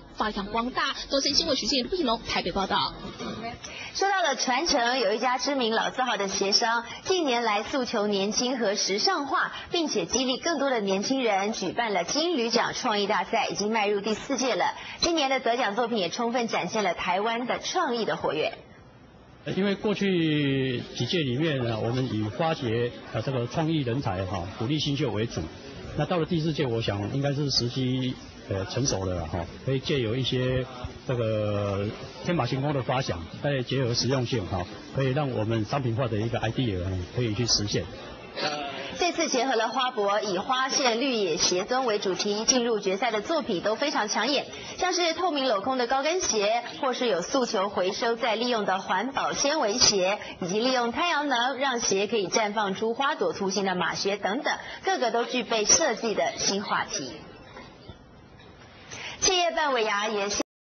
承，发扬光大。东森新闻徐静、陆品龙台北报道。说到了传承，有一家知名老字号的鞋商，近年来诉求年轻和时尚化，并且激励更多的年轻人，举办了金旅奖创意大赛，已经迈入第4届了。今年的得奖作品也充分展现了台湾的创意的活跃。因为过去几届里面呢，我们以发掘这个创意人才鼓励新秀为主。那到了第4届，我想应该是时机成熟了可以借由一些这个天马行空的发想，再结合实用性可以让我们商品化的一个 idea 可以去实现。这次结合了花博以花线绿野鞋跟为主题，进入决赛的作品都非常抢眼，像是透明镂空的高跟鞋，或是有诉求回收再利用的环保纤维鞋，以及利用太阳能让鞋可以绽放出花朵图形的马靴等等，个个都具备设计的新话题。企业办尾牙也